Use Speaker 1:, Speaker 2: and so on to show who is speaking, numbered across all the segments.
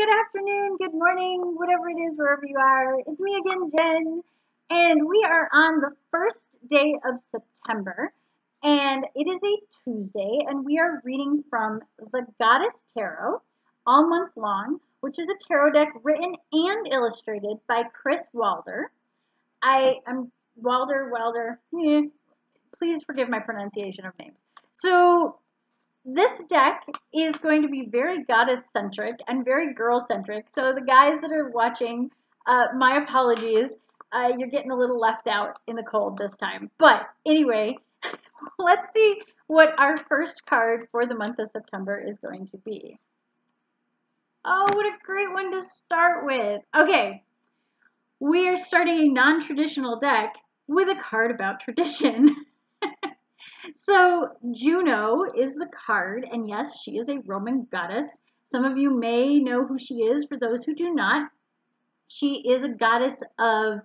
Speaker 1: good afternoon, good morning, whatever it is, wherever you are. It's me again, Jen, and we are on the first day of September, and it is a Tuesday, and we are reading from the Goddess Tarot all month long, which is a tarot deck written and illustrated by Chris Wilder. I am Wilder. Please forgive my pronunciation of names. So this deck is going to be very goddess-centric and very girl-centric. So the guys that are watching, my apologies. You're getting a little left out in the cold this time. But anyway, let's see what our first card for the month of September is going to be. Oh, what a great one to start with. Okay, we are starting a non-traditional deck with a card about tradition. So Juno is the card, and yes, she is a Roman goddess. Some of you may know who she is. For those who do not, she is a goddess of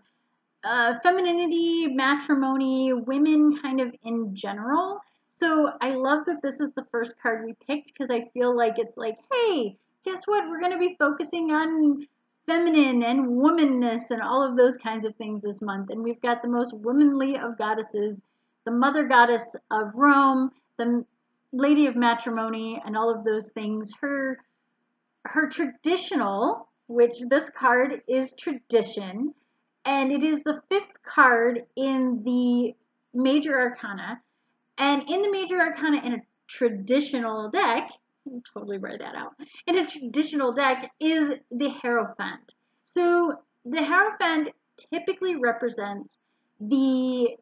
Speaker 1: femininity, matrimony, women kind of in general. So I love that this is the first card we picked because I feel like it's like, hey, guess what? We're going to be focusing on feminine and womanness and all of those kinds of things this month. And we've got the most womanly of goddesses, the mother goddess of Rome, the lady of matrimony, and all of those things. Her traditional, which this card is tradition, and it is the fifth card in the major arcana. And in the major arcana in a traditional deck, I'll totally write that out, in a traditional deck is the Hierophant. So the Hierophant typically represents the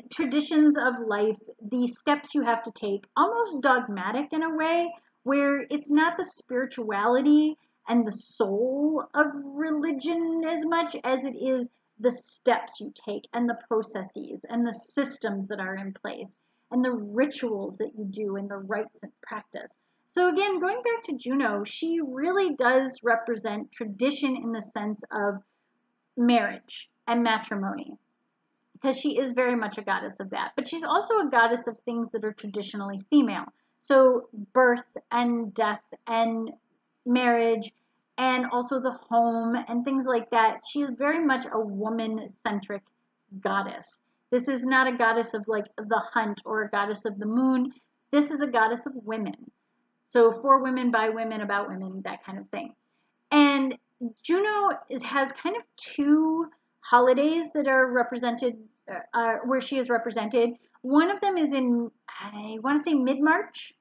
Speaker 1: traditions of life, the steps you have to take, almost dogmatic in a way, where it's not the spirituality and the soul of religion as much as it is the steps you take and the processes and the systems that are in place and the rituals that you do and the rites and practice. So again, going back to Juno, she really does represent tradition in the sense of marriage and matrimony, because she is very much a goddess of that. But she's also a goddess of things that are traditionally female. So birth and death and marriage and also the home and things like that. She is very much a woman-centric goddess. This is not a goddess of like the hunt or a goddess of the moon. This is a goddess of women. So for women, by women, about women, that kind of thing. And Juno has kind of two holidays that are represented, where she is represented. One of them is in, I want to say mid-March,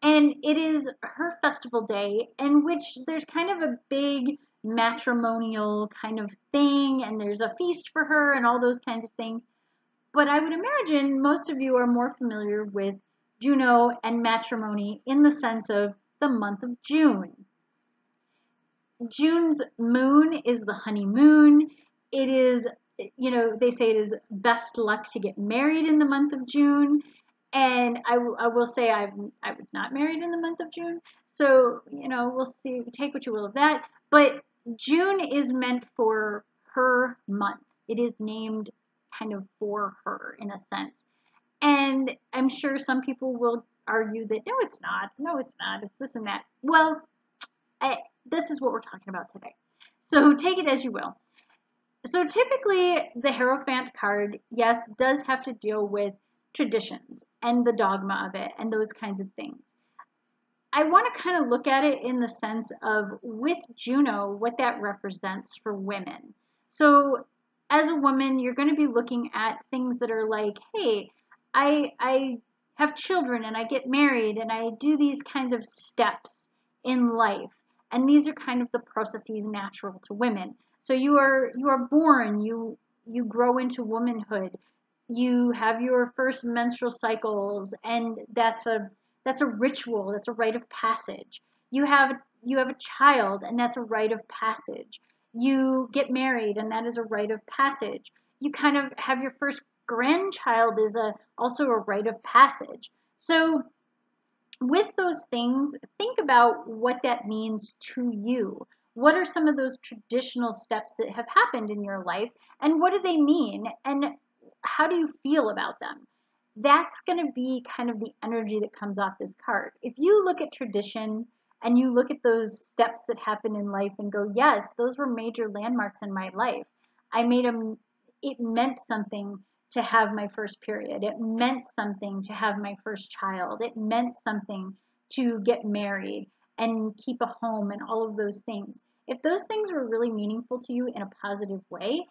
Speaker 1: and it is her festival day, in which there's kind of a big matrimonial kind of thing, and there's a feast for her and all those kinds of things. But I would imagine most of you are more familiar with Juno and matrimony in the sense of the month of June. June's moon is the honeymoon. It is, you know, they say it is best luck to get married in the month of June. And I will say I was not married in the month of June. So, you know, we'll see, take what you will of that. But June is meant for her month. It is named kind of for her in a sense. And I'm sure some people will argue that, no, it's not. No, it's not. It's this and that. Well, this is what we're talking about today. So take it as you will. So typically the Hierophant card, yes, does have to deal with traditions and the dogma of it and those kinds of things. I want to kind of look at it in the sense of, with Juno, what that represents for women. So as a woman, you're going to be looking at things that are like, hey, I have children and I get married and I do these kinds of steps in life. And these are kind of the processes natural to women. So you are born, you grow into womanhood, you have your first menstrual cycles, and that's a ritual, that's a rite of passage. You have a child, and that's a rite of passage. You get married, and that is a rite of passage. You kind of have your first grandchild is also a rite of passage. So with those things, think about what that means to you. What are some of those traditional steps that have happened in your life, and what do they mean, and how do you feel about them? That's going to be kind of the energy that comes off this card. If you look at tradition and you look at those steps that happen in life and go, yes, those were major landmarks in my life. It meant something to have my first period. It meant something to have my first child. It meant something to get married and keep a home and all of those things. If those things were really meaningful to you in a positive way,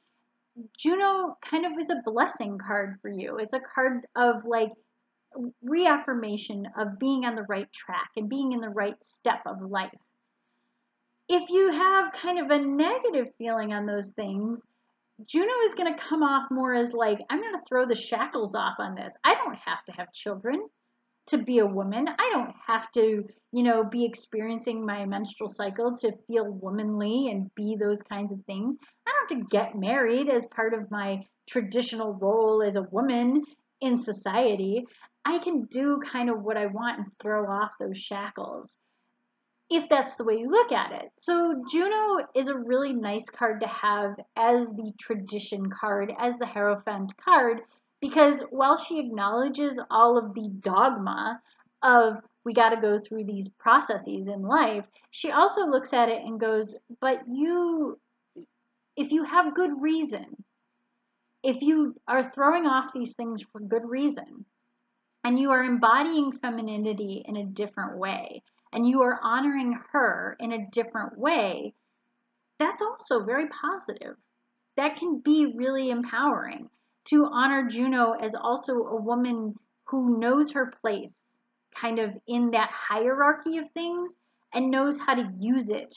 Speaker 1: Juno kind of is a blessing card for you. It's a card of like reaffirmation of being on the right track and being in the right step of life. If you have kind of a negative feeling on those things, Juno is going to come off more as like, I'm going to throw the shackles off on this. I don't have to have children to be a woman. I don't have to, be experiencing my menstrual cycle to feel womanly and be those kinds of things. I don't have to get married as part of my traditional role as a woman in society. I can do kind of what I want and throw off those shackles, if that's the way you look at it. So Juno is a really nice card to have as the tradition card, as the Hierophant card, because while she acknowledges all of the dogma of we got to go through these processes in life, she also looks at it and goes, but if you have good reason, if you are throwing off these things for good reason, and you are embodying femininity in a different way, and you are honoring her in a different way, that's also very positive. That can be really empowering to honor Juno as also a woman who knows her place kind of in that hierarchy of things and knows how to use it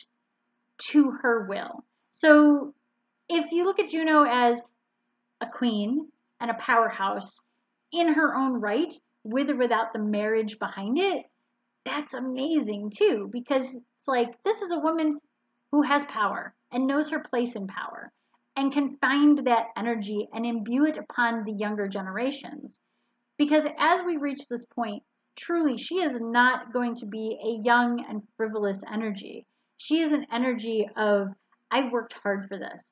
Speaker 1: to her will. So if you look at Juno as a queen and a powerhouse in her own right, with or without the marriage behind it, that's amazing too, because it's like, this is a woman who has power and knows her place in power and can find that energy and imbue it upon the younger generations. Because as we reach this point, truly, she is not going to be a young and frivolous energy. She is an energy of, I worked hard for this,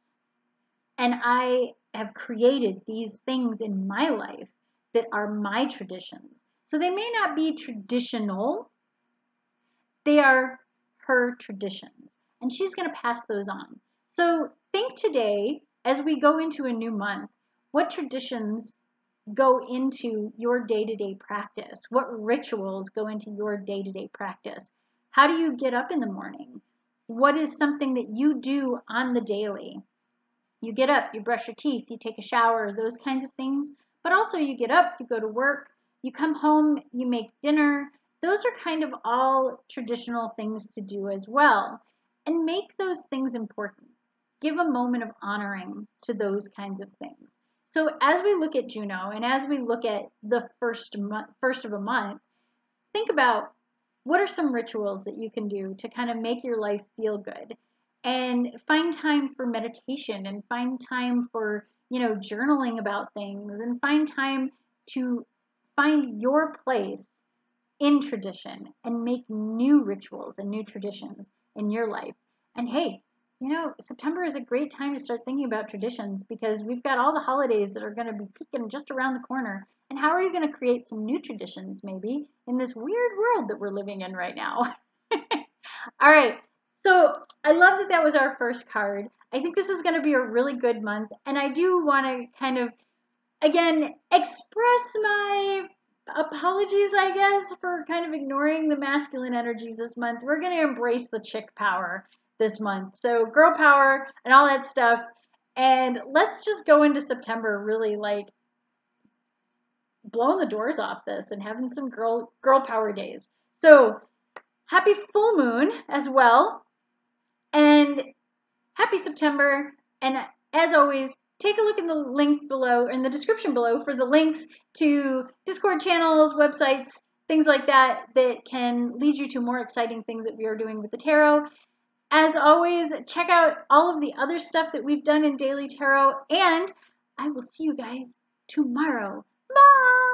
Speaker 1: and I have created these things in my life that are my traditions. So they may not be traditional, they are her traditions, and she's going to pass those on. So think today, as we go into a new month, what traditions go into your day-to-day practice? What rituals go into your day-to-day practice? How do you get up in the morning? What is something that you do on the daily? You get up, you brush your teeth, you take a shower, those kinds of things. But also you get up, you go to work, you come home, you make dinner. Those are kind of all traditional things to do as well. And make those things important. Give a moment of honoring to those kinds of things. So as we look at Juno and as we look at the first of a month, think about what are some rituals that you can do to kind of make your life feel good, and find time for meditation and find time for, journaling about things, and find time to find your place in tradition and make new rituals and new traditions in your life. And hey, September is a great time to start thinking about traditions, because we've got all the holidays that are going to be peeking just around the corner. And how are you going to create some new traditions maybe in this weird world that we're living in right now? All right. So I love that was our first card. I think this is going to be a really good month. And I do want to kind of, again, express my apologies, I guess, for kind of ignoring the masculine energies this month. We're going to embrace the chick power this month. So girl power and all that stuff. And let's just go into September really like blowing the doors off this and having some girl power days. So happy full moon as well. And happy September. And as always, take a look in the link below, in the description below, for the links to Discord channels, websites, things like that, that can lead you to more exciting things that we are doing with the tarot. As always, check out all of the other stuff that we've done in Daily Tarot, and I will see you guys tomorrow. Bye!